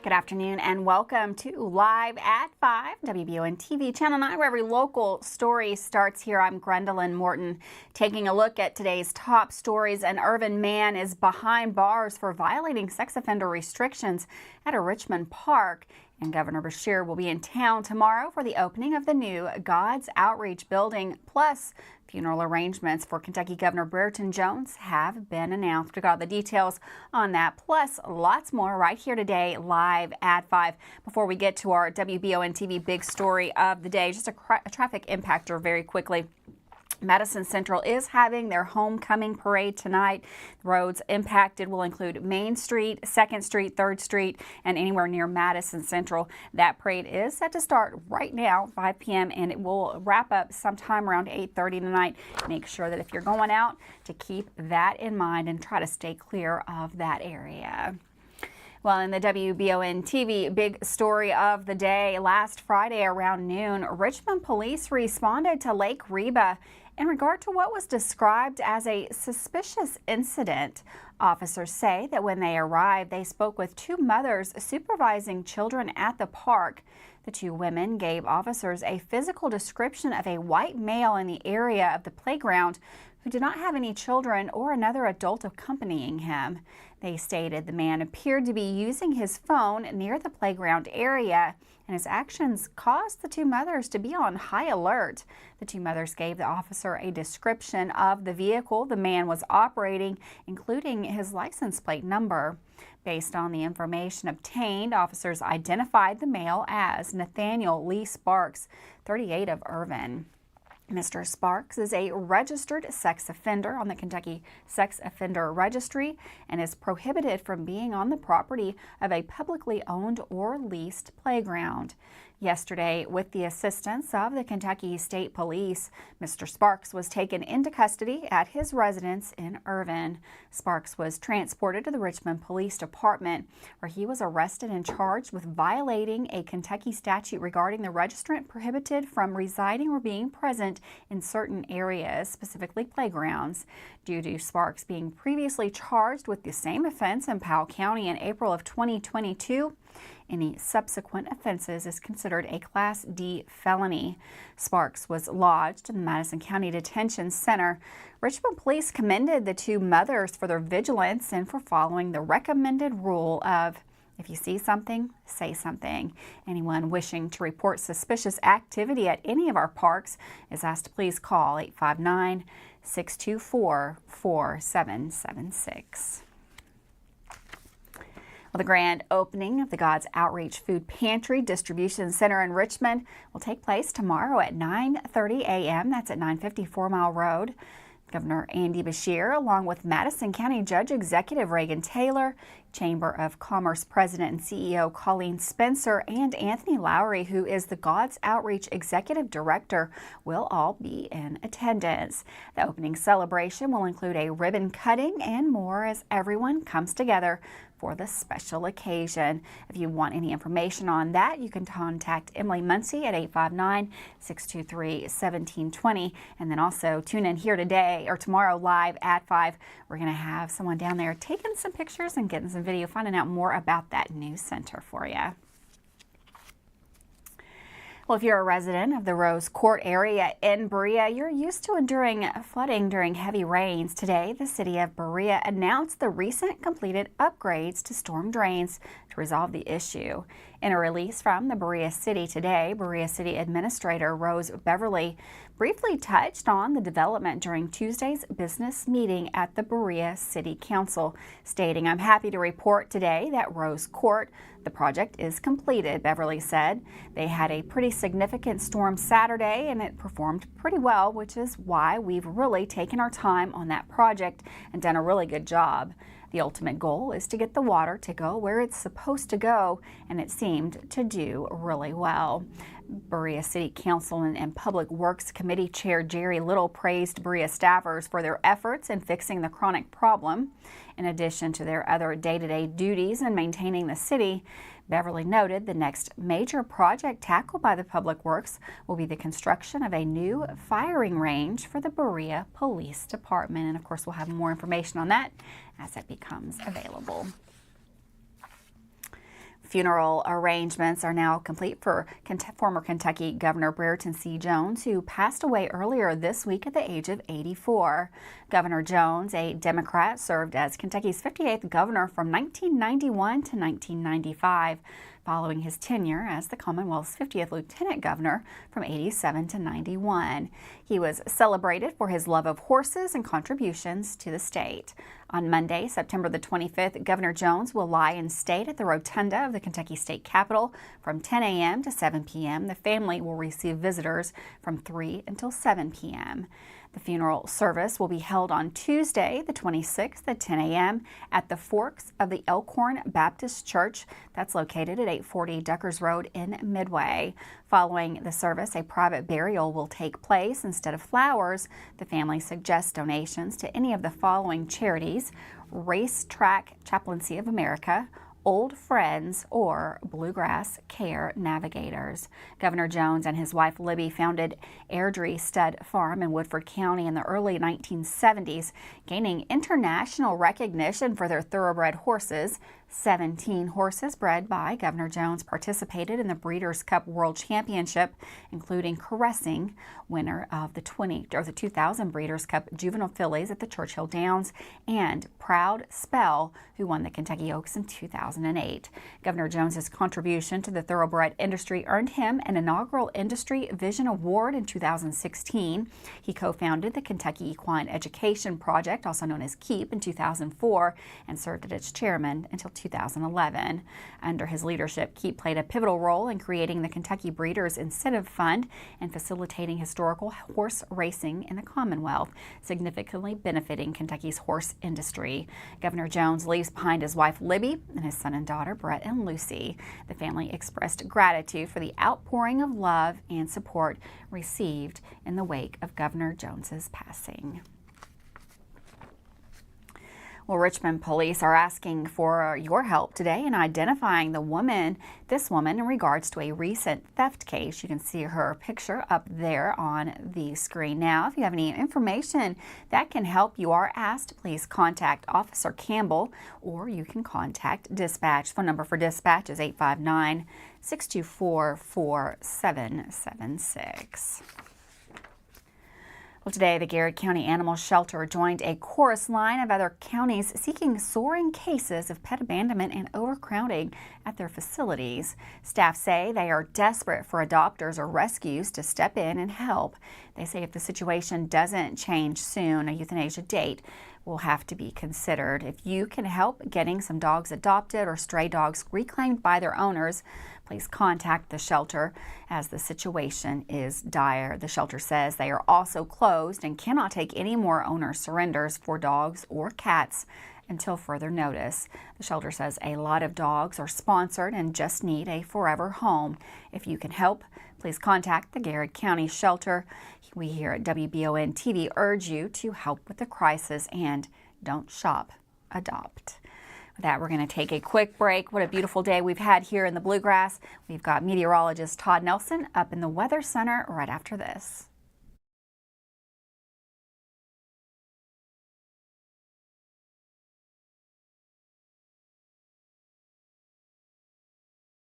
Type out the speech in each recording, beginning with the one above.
Good afternoon and welcome to Live at 5, WBON TV Channel 9, where every local story starts here. I'm Gwendolyn Morton, taking a look at today's top stories. An Irvine man is behind bars for violating sex offender restrictions at a Richmond park. And Governor Berea will be in town tomorrow for the opening of the new God's Outreach building. Plus, funeral arrangements for Kentucky Governor Brereton Jones have been announced. We got all the details on that, plus lots more right here today, live at 5. Before we get to our WBON TV big story of the day, just a traffic impactor very quickly. Madison Central is having their homecoming parade tonight. The roads impacted will include Main Street, 2nd Street, 3rd Street, and anywhere near Madison Central. That parade is set to start right now, 5 p.m., and it will wrap up sometime around 8:30 tonight. Make sure that if you're going out to keep that in mind and try to stay clear of that area. Well, in the WBON TV big story of the day, last Friday around noon, Richmond police responded to Lake Reba in regard to what was described as a suspicious incident. Officers say that when they arrived, they spoke with two mothers supervising children at the park. The two women gave officers a physical description of a white male in the area of the playground who did not have any children or another adult accompanying him. They stated the man appeared to be using his phone near the playground area, and his actions caused the two mothers to be on high alert. The two mothers gave the officer a description of the vehicle the man was operating, including his license plate number. Based on the information obtained, officers identified the male as Nathaniel Lee Sparks, 38, of Irvine. Mr. Sparks is a registered sex offender on the Kentucky Sex Offender Registry and is prohibited from being on the property of a publicly owned or leased playground. Yesterday, with the assistance of the Kentucky State Police, Mr. Sparks was taken into custody at his residence in Irvine. Sparks was transported to the Richmond Police Department, where he was arrested and charged with violating a Kentucky statute regarding the registrant prohibited from residing or being present in certain areas, specifically playgrounds. Due to Sparks being previously charged with the same offense in Powell County in April of 2022, any subsequent offenses is considered a Class D felony. Sparks was lodged in the Madison County Detention Center. Richmond police commended the two mothers for their vigilance and for following the recommended rule of, if you see something, say something. Anyone wishing to report suspicious activity at any of our parks is asked to please call 859-624-4776. Well, the grand opening of the God's Outreach Food Pantry Distribution Center in Richmond will take place tomorrow at 9:30 a.m. That's at 954 Mile Road. Governor Andy Beshear, along with Madison County Judge Executive Reagan Taylor, Chamber of Commerce President and CEO Colleen Spencer, and Anthony Lowry, who is the God's Outreach Executive Director, will all be in attendance. The opening celebration will include a ribbon cutting and more as everyone comes together for the special occasion. If you want any information on that, you can contact Emily Muncie at 859-623-1720. And then also tune in here today or tomorrow live at 5. We're going to have someone down there taking some pictures and getting some video, finding out more about that new center for you. Well, if you're a resident of the Rose Court area in Berea, you're used to enduring flooding during heavy rains. Today, the city of Berea announced the recent completed upgrades to storm drains to resolve the issue. In a release from the Berea City today, Berea City Administrator Rose Beverly briefly touched on the development during Tuesday's business meeting at the Berea City Council, stating, "I'm happy to report today that Rose Court, the project is completed," Beverly said. They had a pretty significant storm Saturday and it performed pretty well, which is why we've really taken our time on that project and done a really good job. The ultimate goal is to get the water to go where it's supposed to go, and it seemed to do really well. Berea City Council and Public Works Committee Chair Jerry Little praised Berea staffers for their efforts in fixing the chronic problem. In addition to their other day-to-day duties in maintaining the city, Beverly noted the next major project tackled by the Public Works will be the construction of a new firing range for the Berea Police Department. And of course, we'll have more information on that as it becomes available. Funeral arrangements are now complete for former Kentucky Governor Brereton C. Jones, who passed away earlier this week at the age of 84. Governor Jones, a Democrat, served as Kentucky's 58th governor from 1991 to 1995. Following his tenure as the Commonwealth's 50th lieutenant governor from 87 to 91. He was celebrated for his love of horses and contributions to the state. On Monday, September the 25th, Governor Jones will lie in state at the rotunda of the Kentucky State Capitol from 10 a.m. to 7 p.m. The family will receive visitors from 3 until 7 p.m. The funeral service will be held on Tuesday, the 26th at 10 a.m. at the Forks of the Elkhorn Baptist Church. That's located at 840 Duckers Road in Midway. Following the service, a private burial will take place. Instead of flowers, the family suggests donations to any of the following charities: Racetrack Chaplaincy of America, Old Friends, or Bluegrass Care Navigators. Governor Jones and his wife Libby founded Airdrie Stud Farm in Woodford County in the early 1970s, gaining international recognition for their thoroughbred horses. 17 horses bred by Governor Jones participated in the Breeders' Cup World Championship, including Caressing, winner of the 2000 Breeders' Cup Juvenile Fillies at the Churchill Downs, and Proud Spell, who won the Kentucky Oaks in 2008. Governor Jones's contribution to the thoroughbred industry earned him an inaugural Industry Vision Award in 2016. He co-founded the Kentucky Equine Education Project, also known as KEEP, in 2004, and served as its chairman until 2011. Under his leadership, KEEP played a pivotal role in creating the Kentucky Breeders' Incentive Fund and facilitating historical horse racing in the Commonwealth, significantly benefiting Kentucky's horse industry. Governor Jones leaves behind his wife Libby and his son and daughter Brett and Lucy. The family expressed gratitude for the outpouring of love and support received in the wake of Governor Jones's passing. Well, Richmond police are asking for your help today in identifying this woman in regards to a recent theft case. You can see her picture up there on the screen now. If you have any information that can help, you are asked, please contact Officer Campbell, or you can contact dispatch. Phone number for dispatch is 859-624-4776. Well, today, the Garrard County Animal Shelter joined a chorus line of other counties seeking soaring cases of pet abandonment and overcrowding at their facilities. Staff say they are desperate for adopters or rescues to step in and help. They say if the situation doesn't change soon, a euthanasia date will have to be considered. If you can help getting some dogs adopted or stray dogs reclaimed by their owners, please contact the shelter as the situation is dire. The shelter says they are also closed and cannot take any more owner surrenders for dogs or cats until further notice. The shelter says a lot of dogs are sponsored and just need a forever home. If you can help, please contact the Garrard County Shelter. We here at WBON TV urge you to help with the crisis and don't shop, adopt. With that, we're going to take a quick break. What a beautiful day we've had here in the Bluegrass. We've got meteorologist Todd Nelson up in the Weather Center right after this.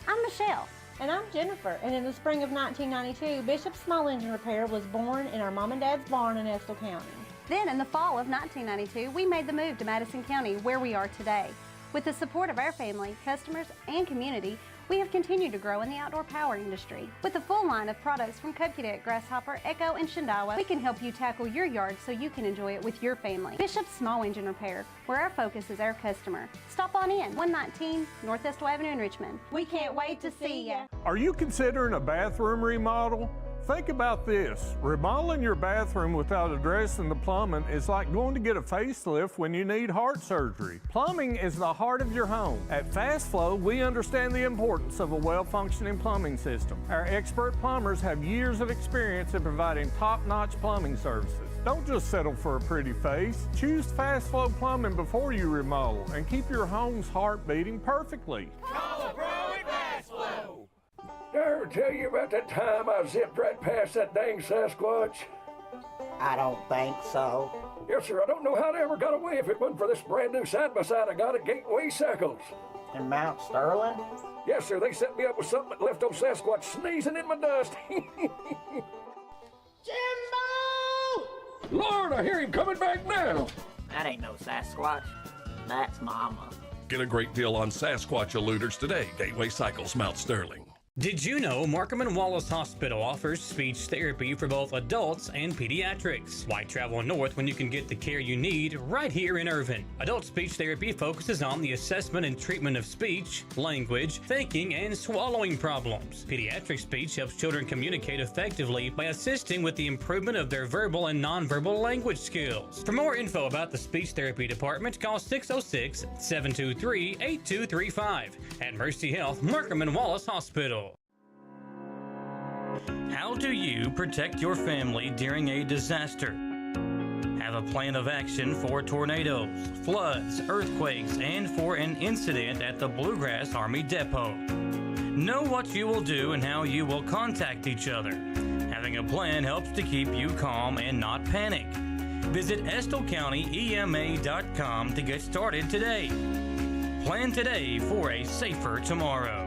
I'm Michelle. And I'm Jennifer, and in the spring of 1992, Bishop Small Engine Repair was born in our mom and dad's barn in Estill County. Then in the fall of 1992, we made the move to Madison County, where we are today. With the support of our family, customers, and community, we have continued to grow in the outdoor power industry. With a full line of products from Cub Cadet, Grasshopper, Echo, and Shindawa, we can help you tackle your yard so you can enjoy it with your family. Bishop Small Engine Repair, where our focus is our customer. Stop on in, 119 North Estill Avenue in Richmond. We can't wait to see ya. Are you considering a bathroom remodel? Think about this. Remodeling your bathroom without addressing the plumbing is like going to get a facelift when you need heart surgery. Plumbing is the heart of your home. At Fast Flow, we understand the importance of a well-functioning plumbing system. Our expert plumbers have years of experience in providing top-notch plumbing services. Don't just settle for a pretty face. Choose Fast Flow Plumbing before you remodel and keep your home's heart beating perfectly. Call a pro at Fast Flow. Did I ever tell you about that time I zipped right past that dang Sasquatch? I don't think so. Yes, sir. I don't know how they ever got away if it wasn't for this brand new side-by-side I got at Gateway Cycles. In Mount Sterling? Yes, sir, they set me up with something that left old Sasquatch sneezing in my dust. Jimbo! Lord, I hear him coming back now. That ain't no Sasquatch. That's Mama. Get a great deal on Sasquatch eluders today. Gateway Cycles, Mount Sterling. Did you know Markham and Wallace Hospital offers speech therapy for both adults and pediatrics? Why travel north when you can get the care you need right here in Irvine? Adult speech therapy focuses on the assessment and treatment of speech, language, thinking, and swallowing problems. Pediatric speech helps children communicate effectively by assisting with the improvement of their verbal and nonverbal language skills. For more info about the speech therapy department, call 606-723-8235 at Mercy Health, Markham and Wallace Hospital. How do you protect your family during a disaster? Have a plan of action for tornadoes, floods, earthquakes, and for an incident at the Bluegrass Army Depot. Know what you will do and how you will contact each other. Having a plan helps to keep you calm and not panic. Visit EstleCountyEMA.com to get started today. Plan today for a safer tomorrow.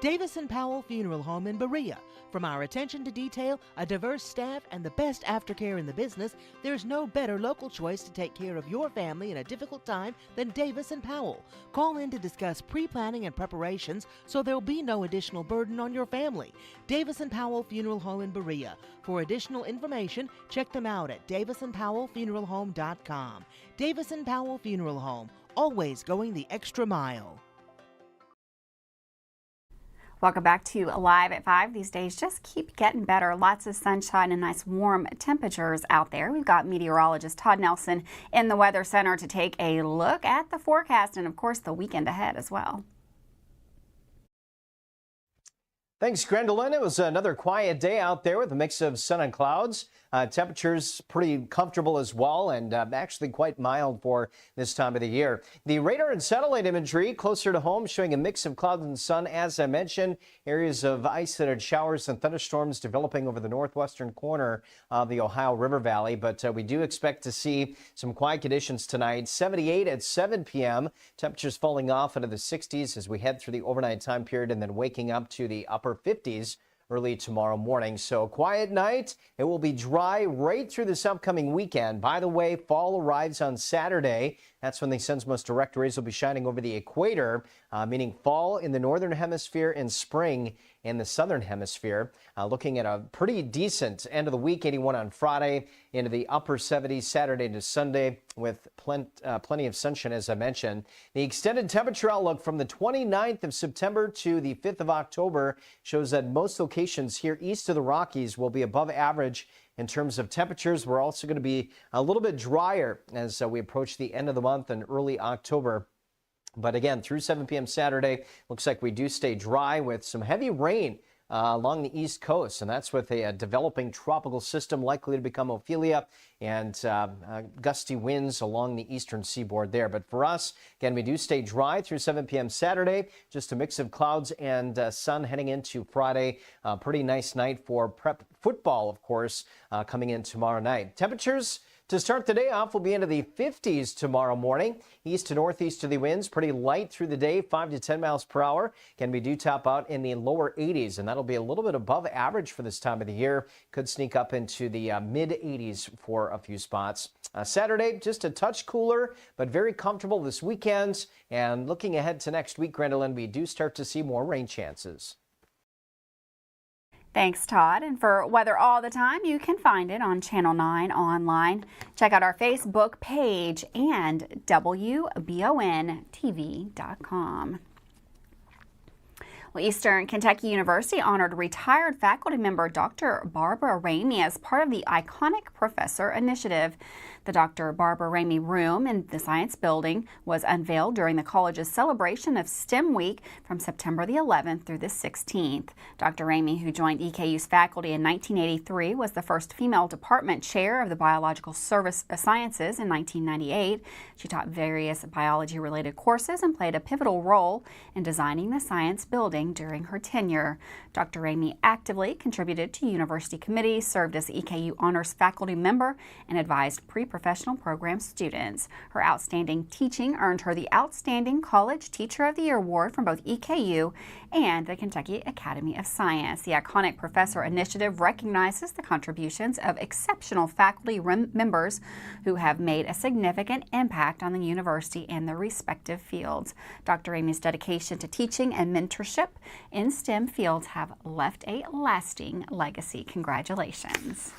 Davis & Powell Funeral Home in Berea. From our attention to detail, a diverse staff, and the best aftercare in the business, there's no better local choice to take care of your family in a difficult time than Davis & Powell. Call in to discuss pre-planning and preparations so there'll be no additional burden on your family. Davis & Powell Funeral Home in Berea. For additional information, check them out at davisandpowellfuneralhome.com. Davis & Powell Funeral Home, always going the extra mile. Welcome back to Live at 5. These days just keep getting better. Lots of sunshine and nice warm temperatures out there. We've got meteorologist Todd Nelson in the Weather Center to take a look at the forecast and, of course, the weekend ahead as well. Thanks, Gwendolyn. It was another quiet day out there with a mix of sun and clouds. Temperatures pretty comfortable as well, and actually quite mild for this time of the year. The radar and satellite imagery closer to home showing a mix of clouds and sun. As I mentioned, areas of isolated showers and thunderstorms developing over the northwestern corner of the Ohio River Valley, but we do expect to see some quiet conditions tonight. 78 at 7 p.m. Temperatures falling off into the 60s as we head through the overnight time period and then waking up to the upper 50s early tomorrow morning. So quiet night. It will be dry right through this upcoming weekend. By the way, fall arrives on Saturday. That's when the sun's most direct rays will be shining over the equator, meaning fall in the northern hemisphere and spring in the southern hemisphere. Looking at a pretty decent end of the week, 81 on Friday, into the upper 70s Saturday to Sunday with plenty of sunshine, as I mentioned. The extended temperature outlook from the 29th of September to the 5th of October shows that most locations here east of the Rockies will be above average in terms of temperatures. We're also going to be a little bit drier as we approach the end of the month and early October. But again, through 7 p.m. Saturday, looks like we do stay dry with some heavy rain along the east coast, and that's with a developing tropical system likely to become Ophelia and gusty winds along the eastern seaboard there. But for us, again, we do stay dry through 7 p.m. Saturday, just a mix of clouds and sun heading into Friday. Pretty nice night for prep football, of course, coming in tomorrow night. Temperatures to start the day off will be into the 50s tomorrow morning. East to northeasterly winds pretty light through the day, 5 to 10 miles per hour. Can be do top out in the lower 80s, and that'll be a little bit above average for this time of the year. Could sneak up into the mid 80s for a few spots. Saturday, just a touch cooler, but very comfortable this weekend. And looking ahead to next week, Gwendolyn, we do start to see more rain chances. Thanks, Todd. And for weather all the time, you can find it on Channel 9 online. Check out our Facebook page and WBONTV.com. Well, Eastern Kentucky University honored retired faculty member Dr. Barbara Ramey as part of the iconic Professor Initiative. The Dr. Barbara Ramey Room in the Science Building was unveiled during the college's celebration of STEM Week from September the 11th through the 16th. Dr. Ramey, who joined EKU's faculty in 1983, was the first female department chair of the Biological Sciences in 1998. She taught various biology-related courses and played a pivotal role in designing the Science Building overcrowding during her tenure. Dr. Ramey actively contributed to university committees, served as EKU Honors faculty member, and advised pre-professional program students. Her outstanding teaching earned her the Outstanding College Teacher of the Year award from both EKU and the Kentucky Academy of Science. The iconic Professor Initiative recognizes the contributions of exceptional faculty members who have made a significant impact on the university and their respective fields. Dr. Ramey's dedication to teaching and mentorship in STEM fields have left a lasting legacy. Congratulations.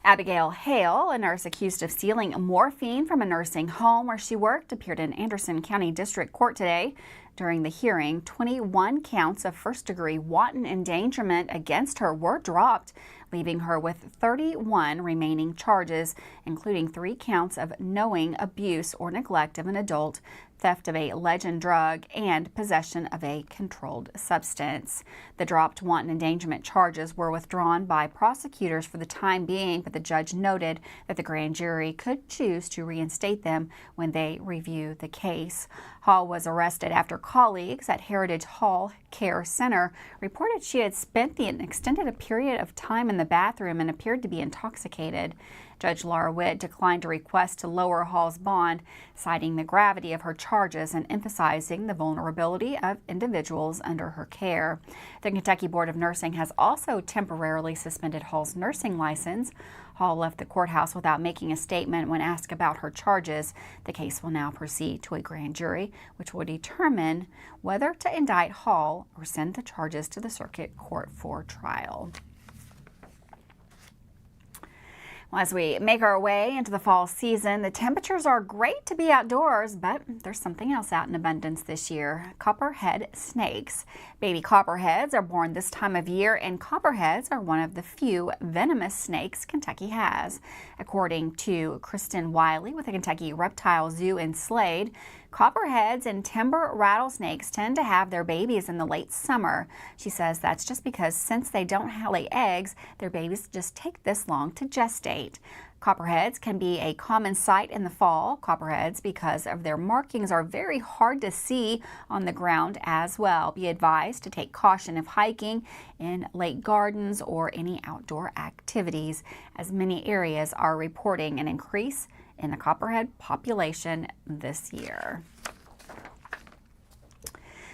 Abigail Hale, a nurse accused of stealing morphine from a nursing home where she worked, appeared in Anderson County District Court today. During the hearing, 21 counts of first-degree wanton endangerment against her were dropped, leaving her with 31 remaining charges, including 3 counts of knowing abuse or neglect of an adult, theft of a legend drug, and possession of a controlled substance. The dropped wanton endangerment charges were withdrawn by prosecutors for the time being, but the judge noted that the grand jury could choose to reinstate them when they review the case. Hall was arrested after colleagues at Heritage Hall Care Center reported she had spent an extended period of time in the bathroom and appeared to be intoxicated. Judge Laura Witt declined a request to lower Hall's bond, citing the gravity of her charges and emphasizing the vulnerability of individuals under her care. The Kentucky Board of Nursing has also temporarily suspended Hall's nursing license. Hall left the courthouse without making a statement when asked about her charges. The case will now proceed to a grand jury, which will determine whether to indict Hall or send the charges to the circuit court for trial. Well, as we make our way into the fall season, the temperatures are great to be outdoors, but there's something else out in abundance this year: copperhead snakes. Baby copperheads are born this time of year, and copperheads are one of the few venomous snakes Kentucky has. According to Kristen Wiley with the Kentucky Reptile Zoo in Slade, copperheads and timber rattlesnakes tend to have their babies in the late summer. She says that's just because since they don't lay eggs, their babies just take this long to gestate. Copperheads can be a common sight in the fall. Copperheads, because of their markings, are very hard to see on the ground as well. Be advised to take caution if hiking in lake gardens or any outdoor activities, as many areas are reporting an increase in the copperhead population this year.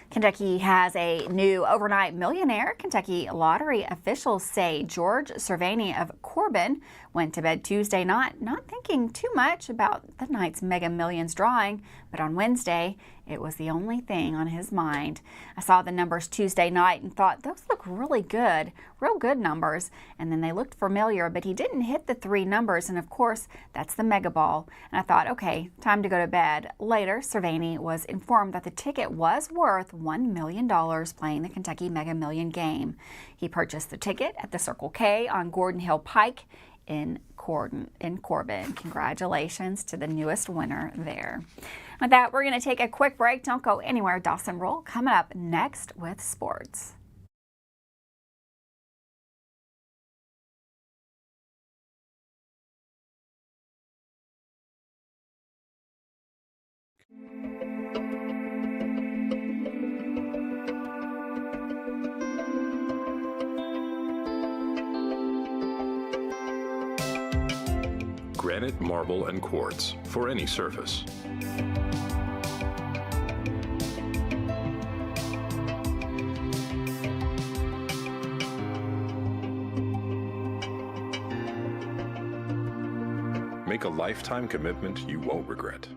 Kentucky has a new overnight millionaire. Kentucky lottery officials say George Cervani of Corbin went to bed Tuesday night not thinking too much about the night's Mega Millions drawing, but on Wednesday, it was the only thing on his mind. I saw the numbers Tuesday night and thought, those look really good, real good numbers. And then they looked familiar, but he didn't hit the 3 numbers. And of course, that's the Mega Ball. And I thought, okay, time to go to bed. Later, Cervani was informed that the ticket was worth $1 million playing the Kentucky Mega Million game. He purchased the ticket at the Circle K on Gordon Hill Pike in Corbin. Congratulations to the newest winner there. With that, we're going to take a quick break. Don't go anywhere. Dawson Roll coming up next with sports. Granite, marble, and quartz for any surface. Make a lifetime commitment you won't regret.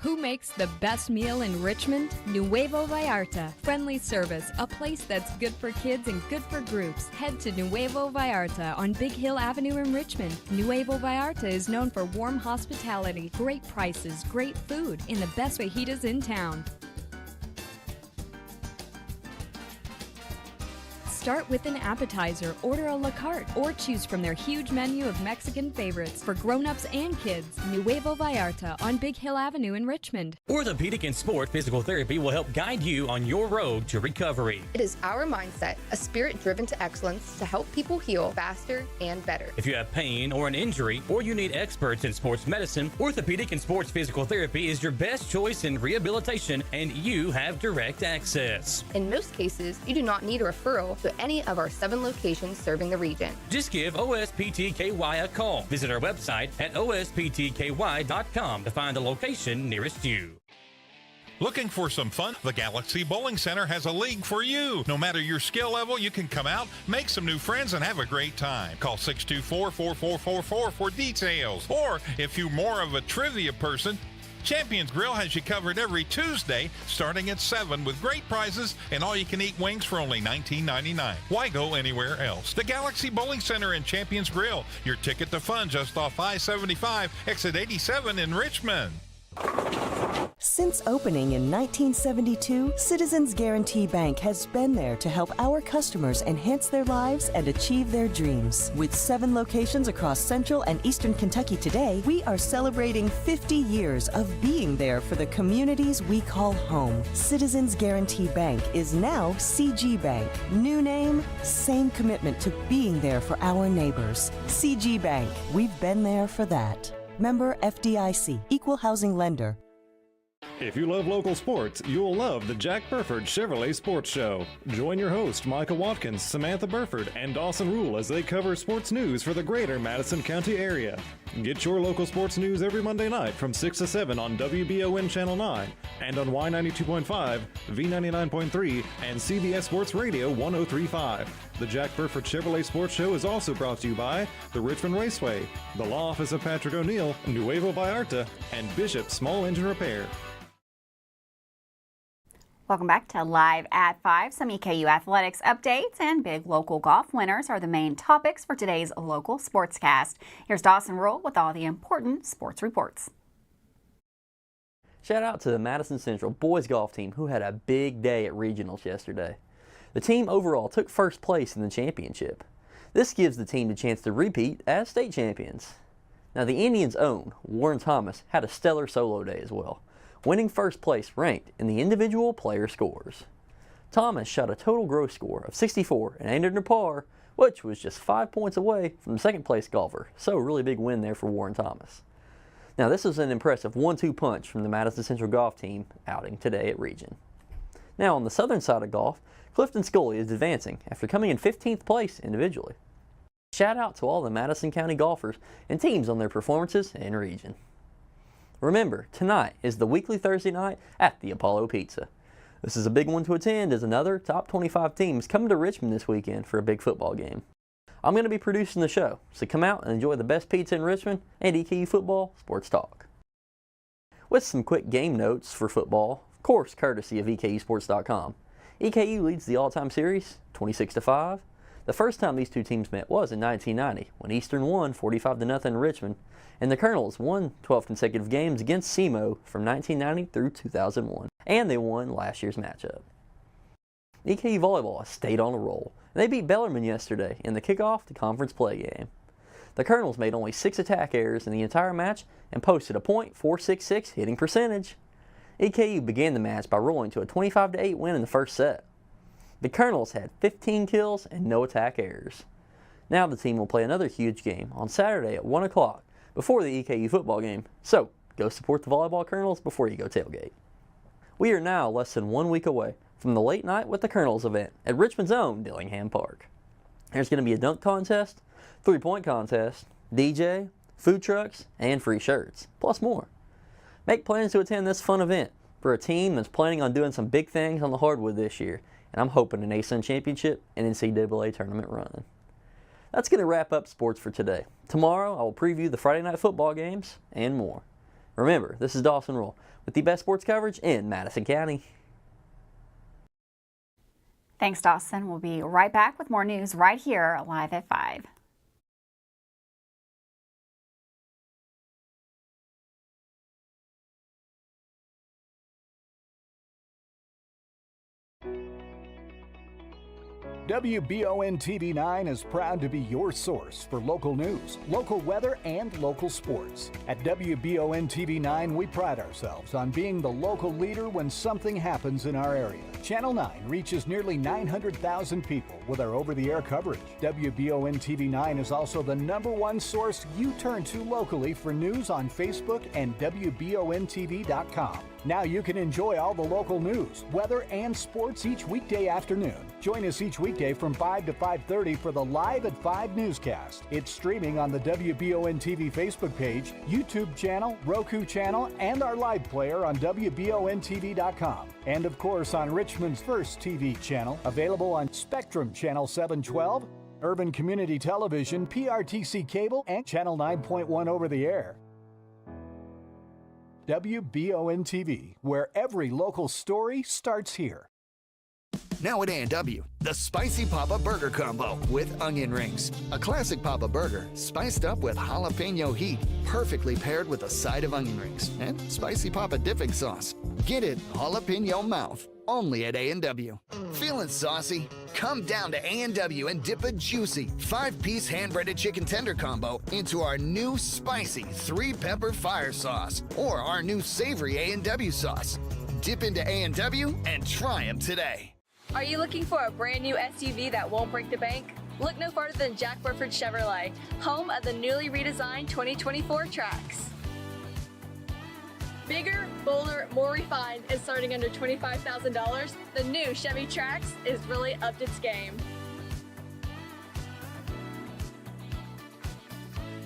Who makes the best meal in Richmond? Nuevo Vallarta. Friendly service, a place that's good for kids and good for groups. Head to Nuevo Vallarta on Big Hill Avenue in Richmond. Nuevo Vallarta is known for warm hospitality, great prices, great food, and the best fajitas in town. Start with an appetizer, order a la carte, or choose from their huge menu of Mexican favorites for grown-ups and kids. Nuevo Vallarta on Big Hill Avenue in Richmond. Orthopedic and Sport Physical Therapy will help guide you on your road to recovery. It is our mindset, a spirit driven to excellence to help people heal faster and better. If you have pain or an injury, or you need experts in sports medicine, Orthopedic and Sports Physical Therapy is your best choice in rehabilitation, and you have direct access. In most cases, you do not need a referral to any of our 7 locations serving the region. Just give OSPTKY a call. Visit our website at osptky.com to find the location nearest you. Looking for some fun? The Galaxy Bowling Center has a league for you. No matter your skill level, you can come out, make some new friends, and have a great time. Call 624-4444 for details. Or if you're more of a trivia person, Champions Grill has you covered every Tuesday starting at 7 with great prizes and all-you-can-eat wings for only $19.99. Why go anywhere else? The Galaxy Bowling Center and Champions Grill, your ticket to fun just off I-75, exit 87 in Richmond. Since opening in 1972, Citizens Guarantee Bank has been there to help our customers enhance their lives and achieve their dreams. With 7 locations across Central and Eastern Kentucky today, we are celebrating 50 years of being there for the communities we call home. Citizens Guarantee Bank is now CG Bank. New name, same commitment to being there for our neighbors. CG Bank, we've been there for that. Member FDIC, Equal Housing Lender. If you love local sports, you'll love the Jack Burford Chevrolet Sports Show. Join your host, Micah Watkins, Samantha Burford, and Dawson Rule as they cover sports news for the greater Madison County area. Get your local sports news every Monday night from 6 to 7 on WBON Channel 9 and on Y92.5, V99.3, and CBS Sports Radio 103.5. The Jack Burford Chevrolet Sports Show is also brought to you by the Richmond Raceway, the Law Office of Patrick O'Neill, Nuevo Vallarta, and Bishop Small Engine Repair. Welcome back to Live at 5. Some EKU athletics updates and big local golf winners are the main topics for today's local sportscast. Here's Dawson Rule with all the important sports reports. Shout out to the Madison Central boys golf team who had a big day at regionals yesterday. The team overall took first place in the championship. This gives the team the chance to repeat as state champions. Now the Indians' own Warren Thomas had a stellar solo day as well, winning first place ranked in the individual player scores. Thomas shot a total gross score of 64 and aimed under par, which was just 5 points away from the second place golfer, so a really big win there for Warren Thomas. Now this was an impressive 1-2 punch from the Madison Central golf team outing today at Region. Now on the southern side of golf, Clifton Scully is advancing after coming in 15th place individually. Shout out to all the Madison County golfers and teams on their performances in Region. Remember, tonight is the weekly Thursday night at the Apollo Pizza. This is a big one to attend as another top 25 teams come to Richmond this weekend for a big football game. I'm going to be producing the show, so come out and enjoy the best pizza in Richmond and EKU football sports talk. With some quick game notes for football, of course courtesy of EKUsports.com. EKU leads the all-time series 26-5. The first time these two teams met was in 1990 when Eastern won 45-0 in Richmond, and the Colonels won 12 consecutive games against SEMO from 1990 through 2001, and they won last year's matchup. EKU volleyball has stayed on a roll, and they beat Bellarmine yesterday in the kickoff to conference play game. The Colonels made only 6 attack errors in the entire match and posted a .466 hitting percentage. EKU began the match by rolling to a 25-8 win in the first set. The Colonels had 15 kills and no attack errors. Now the team will play another huge game on Saturday at 1 o'clock before the EKU football game, so go support the volleyball Colonels before you go tailgate. We are now less than 1 week away from the Late Night with the Colonels event at Richmond's own Dillingham Park. There's going to be a dunk contest, 3-point contest, DJ, food trucks, and free shirts, plus more. Make plans to attend this fun event for a team that's planning on doing some big things on the hardwood this year, and I'm hoping an ASUN championship and NCAA tournament run. That's going to wrap up sports for today. Tomorrow I will preview the Friday night football games and more. Remember, this is Dawson Roll with the best sports coverage in Madison County. Thanks, Dawson. We'll be right back with more news right here live at 5. WBON TV9 is proud to be your source for local news, local weather, and local sports. At WBON TV9, we pride ourselves on being the local leader when something happens in our area. Channel 9 reaches nearly 900,000 people with our over-the-air coverage. WBON TV9 is also the #1 source you turn to locally for news on Facebook and WBONTV.com. Now you can enjoy all the local news, weather, and sports each weekday afternoon. Join us each weekday from 5 to 5:30 for the Live at 5 newscast. It's streaming on the WBON TV Facebook page, YouTube channel, Roku channel, and our live player on WBONTV.com. And of course on Richmond's first TV channel, available on Spectrum Channel 712, Irvine Community Television, PRTC Cable, and Channel 9.1 over the air. WBON TV, where every local story starts here. Now at A&W, the Spicy Papa Burger Combo with onion rings. A classic Papa Burger, spiced up with jalapeno heat, perfectly paired with a side of onion rings and Spicy Papa dipping sauce. Get it jalapeno mouth, only at A&W. Feeling saucy? Come down to A&W and dip a juicy 5-piece hand-breaded chicken tender combo into our new spicy 3-pepper fire sauce or our new savory A&W sauce. Dip into A&W and try them today. Are you looking for a brand new SUV that won't break the bank? Look no farther than Jack Burford Chevrolet, home of the newly redesigned 2024 Trax. Bigger, bolder, more refined, and starting under $25,000, the new Chevy Trax is really upped its game.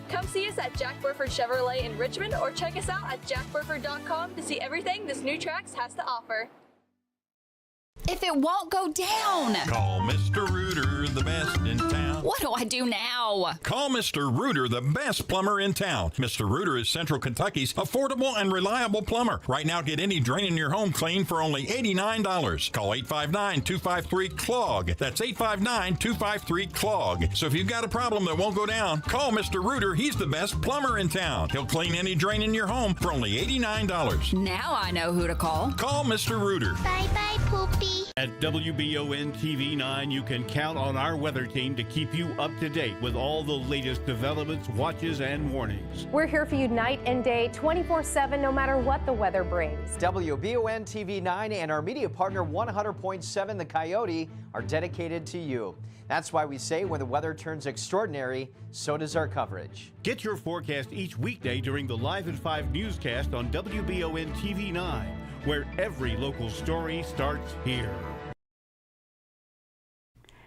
Come see us at Jack Burford Chevrolet in Richmond or check us out at jackburford.com to see everything this new Trax has to offer. If it won't go down. Call Mr. Rooter, the best in town. What do I do now? Call Mr. Rooter, the best plumber in town. Mr. Rooter is Central Kentucky's affordable and reliable plumber. Right now, get any drain in your home cleaned for only $89. Call 859-253-CLOG. That's 859-253-CLOG. So if you've got a problem that won't go down, call Mr. Rooter. He's the best plumber in town. He'll clean any drain in your home for only $89. Now I know who to call. Call Mr. Rooter. Bye-bye, Poopy. At WBON TV9, you can count on our weather team to keep you up to date with all the latest developments, watches, and warnings. We're here for you night and day, 24/7, no matter what the weather brings. WBON TV9 and our media partner 100.7 The Coyote are dedicated to you. That's why we say when the weather turns extraordinary, so does our coverage. Get your forecast each weekday during the Live at 5 newscast on WBON TV9, where every local story starts here.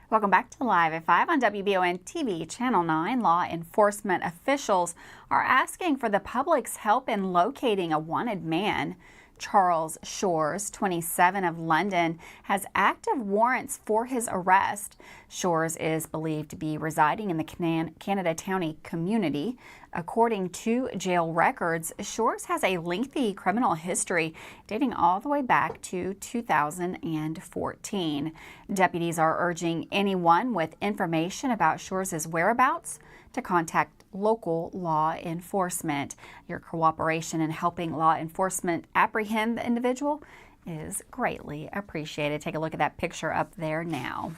Welcome back to Live at 5 on WBON TV, Channel 9. Law enforcement officials are asking for the public's help in locating a wanted man. Charles Shores, 27, of London, has active warrants for his arrest. Shores is believed to be residing in the Canada County community. According to jail records, Shores has a lengthy criminal history dating all the way back to 2014. Deputies are urging anyone with information about Shores' whereabouts to contact local law enforcement. Your cooperation in helping law enforcement apprehend the individual is greatly appreciated. Take a look at that picture up there now.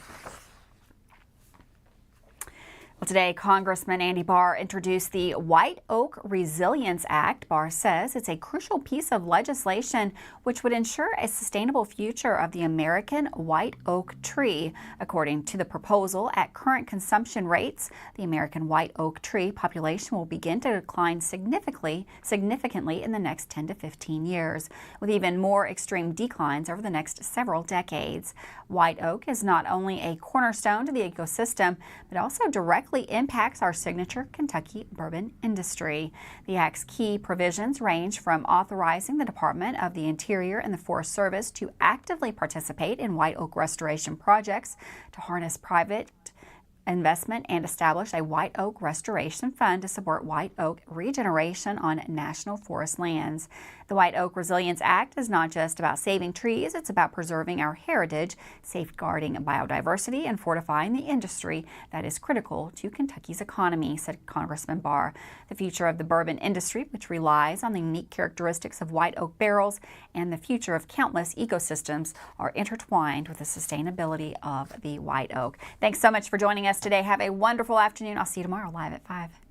Well, today, Congressman Andy Barr introduced the White Oak Resilience Act. Barr says it's a crucial piece of legislation which would ensure a sustainable future of the American white oak tree. According to the proposal, at current consumption rates, the American white oak tree population will begin to decline significantly in the next 10 to 15 years, with even more extreme declines over the next several decades. White oak is not only a cornerstone to the ecosystem, but also directly impacts our signature Kentucky bourbon industry. The Act's key provisions range from authorizing the Department of the Interior and the Forest Service to actively participate in white oak restoration projects, to harness private investment and establish a white oak restoration fund to support white oak regeneration on national forest lands. The White Oak Resilience Act is not just about saving trees, it's about preserving our heritage, safeguarding biodiversity, and fortifying the industry that is critical to Kentucky's economy, said Congressman Barr. The future of the bourbon industry, which relies on the unique characteristics of white oak barrels, and the future of countless ecosystems are intertwined with the sustainability of the white oak. Thanks so much for joining us today. Have a wonderful afternoon. I'll see you tomorrow live at 5.